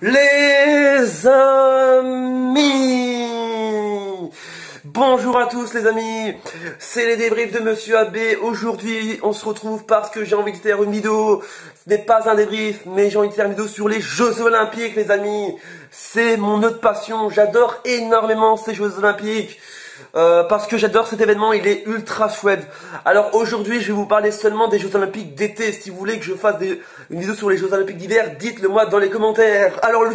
Les amis, bonjour à tous les amis, c'est les débriefs de Monsieur AB. Aujourd'hui on se retrouve parce que j'ai envie de faire une vidéo. Ce n'est pas un débrief, mais j'ai envie de faire une vidéo sur les Jeux Olympiques les amis. C'est mon autre passion, j'adore énormément ces Jeux Olympiques. Parce que j'adore cet événement, il est ultra chouette. Alors aujourd'hui je vais vous parler seulement des Jeux Olympiques d'été. Si vous voulez que je fasse une vidéo sur les Jeux Olympiques d'hiver, dites-le moi dans les commentaires. Alors le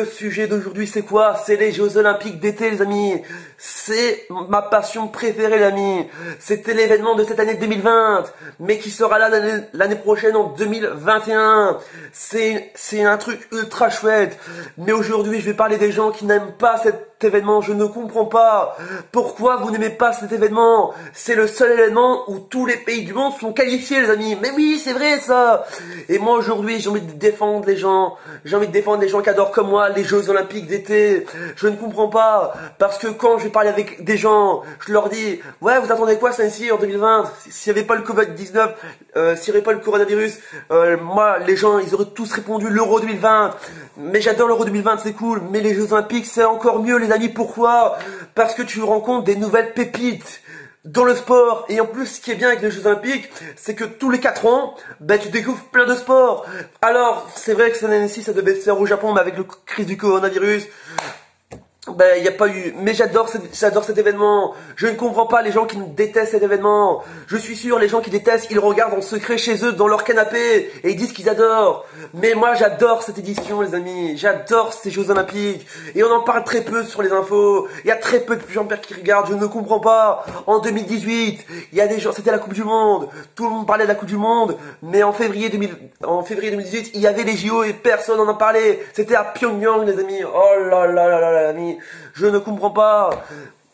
sujet d'aujourd'hui c'est quoi? C'est les Jeux Olympiques d'été les amis. C'est ma passion préférée les amis. C'était l'événement de cette année 2020, mais qui sera là l'année prochaine en 2021. C'est un truc ultra chouette. Mais aujourd'hui je vais parler des gens qui n'aiment pas cet événement. Je ne comprends pas pourquoi vous n'aimez pas cet événement. C'est le seul événement où tous les pays du monde sont qualifiés les amis. Mais oui c'est vrai ça. Et moi aujourd'hui j'ai envie de défendre les gens. J'ai envie de défendre les gens qui adorent comme moi les Jeux Olympiques d'été. Je ne comprends pas parce que quand je parle avec des gens, je leur dis ouais vous attendez quoi ça ici en 2020? S'il n'y avait pas le Covid-19, s'il n'y avait pas le coronavirus, moi les gens ils auraient tous répondu l'Euro 2020. Mais j'adore l'Euro 2020 c'est cool. Mais les Jeux Olympiques c'est encore mieux les amis. Pourquoi? Parce que tu rencontres des nouvelles pépites dans le sport. Et en plus ce qui est bien avec les Jeux Olympiques c'est que tous les 4 ans tu découvres plein de sports. Alors c'est vrai que cette année-ci ça devait se faire au Japon, mais avec le crise du coronavirus il n'y a pas eu, mais j'adore cet événement. Je ne comprends pas les gens qui détestent cet événement. Je suis sûr, les gens qui détestent, ils regardent en secret chez eux dans leur canapé et ils disent qu'ils adorent. Mais moi j'adore cette édition les amis, j'adore ces Jeux Olympiques. Et on en parle très peu sur les infos, il y a très peu de gens qui regardent, je ne comprends pas. En 2018, il y a des gens, c'était la Coupe du Monde, tout le monde parlait de la Coupe du Monde, mais en février 2018, il y avait les JO et personne n'en parlait. C'était à Pyongyang les amis, oh là là là là les amis. Je ne comprends pas.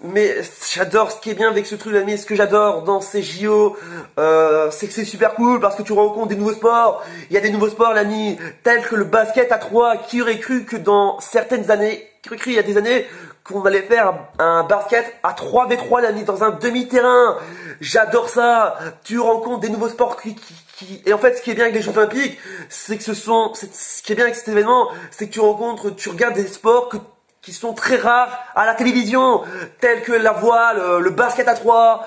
Mais j'adore ce qui est bien avec ce truc les amis. Ce que j'adore dans ces JO, c'est que c'est super cool parce que tu rencontres des nouveaux sports. Il y a des nouveaux sports l'ami, tels que le basket à 3. Qui aurait cru que dans certaines années, qui aurait cru il y a des années qu'on allait faire un basket à 3v3 l'ami dans un demi-terrain. J'adore ça. Tu rencontres des nouveaux sports et en fait ce qui est bien avec les Jeux Olympiques, c'est que ce qui est bien avec cet événement, c'est que tu regardes des sports qui sont très rares à la télévision, tels que la voile, le basket à 3,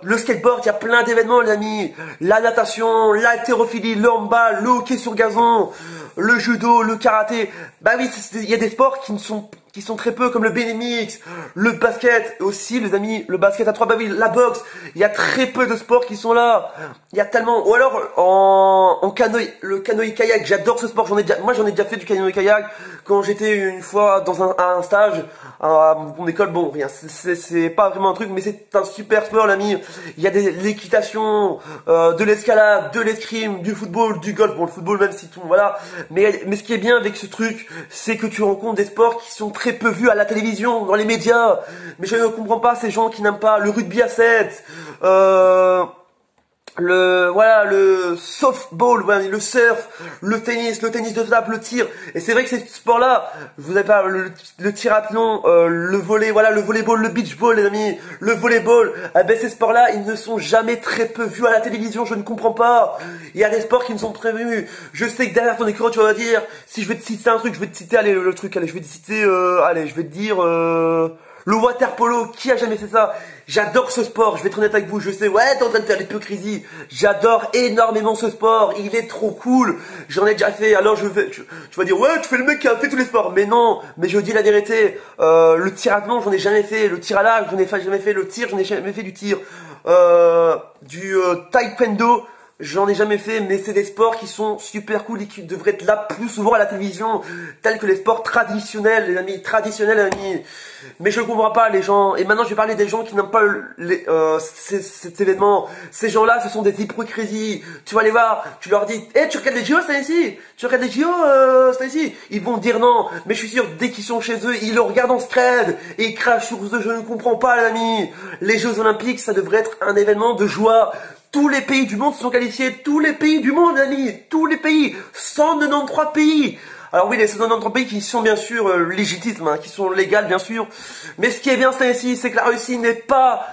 le skateboard. Il y a plein d'événements les amis, la natation, l'haltérophilie, le handball, le hockey sur gazon, le judo, le karaté. Bah oui, il y a des sports qui sont très peu, comme le BMX, le basket aussi les amis, le basket à 3, bah oui, la boxe. Il y a très peu de sports qui sont là. Il y a tellement, ou alors en canoë, le canoë-kayak, j'adore ce sport. Moi j'en ai déjà fait du canoë-kayak quand j'étais une fois dans un stage à mon école. Bon, rien, c'est pas vraiment un truc, mais c'est un super sport l'ami. Il y a l'équitation, de l'escalade, de l'escrime, du football, du golf. Bon, le football même si tout, voilà. Mais ce qui est bien avec ce truc, c'est que tu rencontres des sports qui sont très peu vus à la télévision, dans les médias. Mais je ne comprends pas ces gens qui n'aiment pas le rugby à 7, le softball, le surf, le tennis de table, le tir. Et c'est vrai que ces sports-là, vous avez pas le triathlon, le volley, le volleyball, le beach ball, les amis, le volleyball. Ces sports-là, ils ne sont jamais très peu vus à la télévision. Je ne comprends pas. Il y a des sports qui ne sont prévus. Je sais que derrière ton écran, tu vas dire, si je vais te citer un truc, je vais te citer, allez, le truc, allez, je vais te citer, je vais te dire, le water polo. Qui a jamais fait ça? J'adore ce sport, je vais être honnête avec vous, je sais, ouais, t'es en train de faire l'hypocrisie. J'adore énormément ce sport, il est trop cool. J'en ai déjà fait, alors tu vas dire, ouais, tu fais le mec qui a fait tous les sports. Mais non, mais je dis la vérité, le tir à blanc, j'en ai jamais fait. Le tir à l'arc, j'en ai jamais fait. Le tir, j'en ai jamais fait du tir. Taekwondo, j'en ai jamais fait, mais c'est des sports qui sont super cool et qui devraient être là plus souvent à la télévision, tels que les sports traditionnels, les amis, Mais je comprends pas les gens. Et maintenant, je vais parler des gens qui n'aiment pas cet événement. Ces gens-là, ce sont des hypocrisies. Tu vas les voir, tu leur dis, tu regardes les JO, c'est ici. Tu regardes les JO, c'est ici. Ils vont dire non. Mais je suis sûr, dès qu'ils sont chez eux, ils le regardent en scred et ils crachent sur eux. Je ne comprends pas, les amis. Les Jeux Olympiques, ça devrait être un événement de joie. Tous les pays du monde se sont qualifiés, tous les pays du monde, amis, tous les pays, 193 pays. Alors oui, les 193 pays qui sont bien sûr légitimes, qui sont légales bien sûr. Mais ce qui est bien, c'est que la Russie n'est pas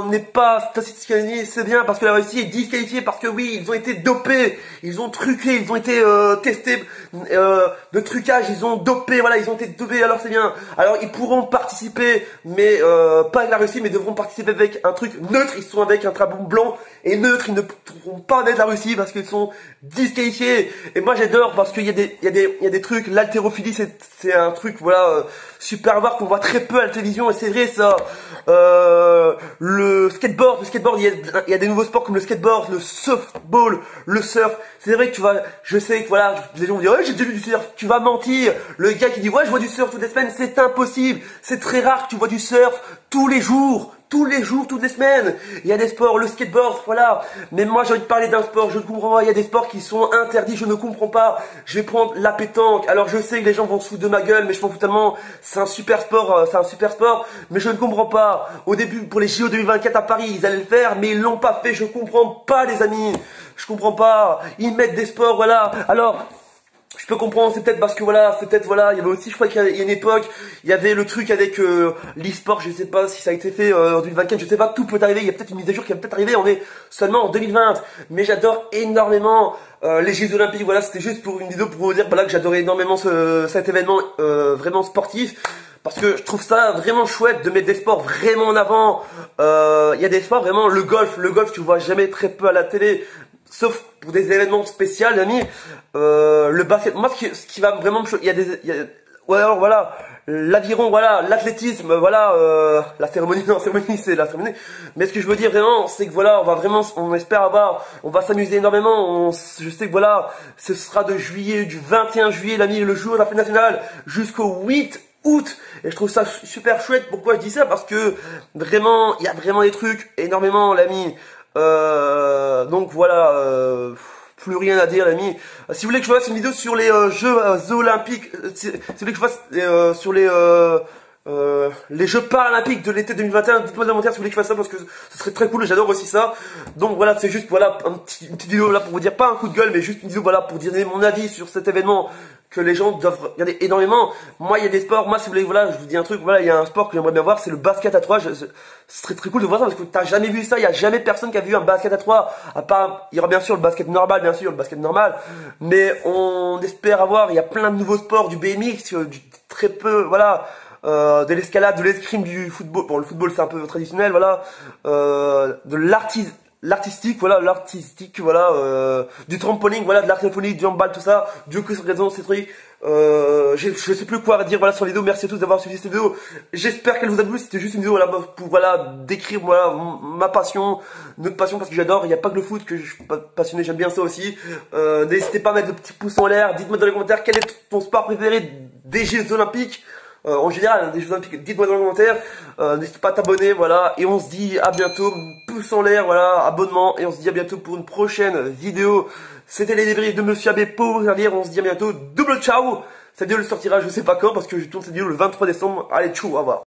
n'est pas disqualifié, c'est bien parce que la Russie est disqualifiée parce que oui, ils ont été dopés, ils ont truqué, ils ont été testés de trucage, ils ont dopé, voilà, ils ont été dopés, alors c'est bien. Alors ils pourront participer, mais pas avec la Russie, mais devront participer avec un truc neutre, ils sont avec un drapeau blanc et neutre, ils ne pourront pas avec la Russie parce qu'ils sont disqualifiés. Et moi j'adore parce qu'il y a des trucs, l'haltérophilie c'est un truc, voilà, super à voir qu'on voit très peu à la télévision et c'est vrai ça. Le skateboard, il y a des nouveaux sports comme le skateboard, le softball, le surf. C'est vrai que tu vas, je sais que voilà, les gens vont dire ouais j'ai déjà vu du surf, tu vas mentir. Le gars qui dit ouais je vois du surf toutes les semaines, c'est impossible. C'est très rare que tu vois du surf tous les jours, toutes les semaines. Il y a des sports, le skateboard, voilà. Mais moi j'ai envie de parler d'un sport, je ne comprends pas. Il y a des sports qui sont interdits, je ne comprends pas. Je vais prendre la pétanque. Alors je sais que les gens vont se foutre de ma gueule, mais je m'en fous tellement. C'est un super sport, mais je ne comprends pas. Au début, pour les JO 2024 à Paris, ils allaient le faire, mais ils l'ont pas fait. Je comprends pas, les amis. Je comprends pas. Ils mettent des sports, voilà. Alors, je peux comprendre, c'est peut-être parce que voilà, il y avait aussi, je crois qu'il y a une époque, il y avait le truc avec l'e-sport, je sais pas si ça a été fait en 2024, je sais pas, tout peut arriver, il y a peut-être une mise à jour qui va peut-être arriver, on est seulement en 2020, mais j'adore énormément les Jeux Olympiques, voilà, c'était juste pour une vidéo pour vous dire voilà, que j'adorais énormément cet événement vraiment sportif. Parce que je trouve ça vraiment chouette de mettre des sports vraiment en avant. Il y a des sports vraiment, le golf tu le vois jamais très peu à la télé. Sauf pour des événements spéciaux, amis. Le basket, moi ce qui va vraiment me choquer, ouais, alors voilà, l'aviron, voilà, l'athlétisme, voilà, la cérémonie, non, cérémonie c'est la cérémonie. Mais ce que je veux dire vraiment, c'est que voilà, on espère on va s'amuser énormément. Je sais que voilà, ce sera du 21 juillet, l'ami, le jour de la fête nationale, jusqu'au 8 août. Et je trouve ça super chouette. Pourquoi je dis ça? Parce que vraiment, il y a vraiment des trucs énormément, l'ami. Donc voilà, plus rien à dire, l'ami. Si vous voulez que je fasse une vidéo sur les Jeux Olympiques, si vous voulez que je fasse sur les Jeux Paralympiques de l'été 2021, dites-moi dans les commentaires si vous voulez que je fasse ça parce que ce serait très cool, j'adore aussi ça. Donc voilà, c'est juste voilà une petite vidéo là pour vous dire, pas un coup de gueule, mais juste une vidéo voilà pour dire mon avis sur cet événement que les gens doivent regarder énormément. Moi il y a des sports, moi si vous voulez, voilà, je vous dis un truc, voilà, il y a un sport que j'aimerais bien voir, c'est le basket à 3. Ce serait très cool de voir ça parce que t'as jamais vu ça, il y a jamais personne qui a vu un basket à 3, à part, il y aura bien sûr le basket normal, mais on espère avoir, il y a plein de nouveaux sports, du BMX, très peu, voilà. De l'escalade, de l'escrime, du football. Bon, le football c'est un peu traditionnel, voilà. De l'artistique, voilà, du trampoline, voilà, de l'artifonie, du handball, tout ça. Dieu que c'est raison, ces trucs. Je sais plus quoi dire, voilà, sur la vidéo. Merci à tous d'avoir suivi cette vidéo. J'espère qu'elle vous a plu. C'était juste une vidéo, voilà, pour, voilà, décrire, voilà, ma passion, notre passion, parce que j'adore. Il n'y a pas que le foot que je suis passionné, j'aime bien ça aussi. N'hésitez pas à mettre le petit pouce en l'air. Dites-moi dans les commentaires quel est ton sport préféré des Jeux Olympiques. En général, des Jeux Olympiques, dites-moi dans les commentaires, n'hésitez pas à t'abonner, voilà, et on se dit à bientôt, pouce en l'air, voilà, abonnement, et on se dit à bientôt pour une prochaine vidéo. C'était les débriefs de Monsieur Abbé pour vous servir, on se dit à bientôt, double ciao. Cette vidéo elle sortira je sais pas quand, parce que je tourne cette vidéo le 23 décembre, allez, tchou, au revoir.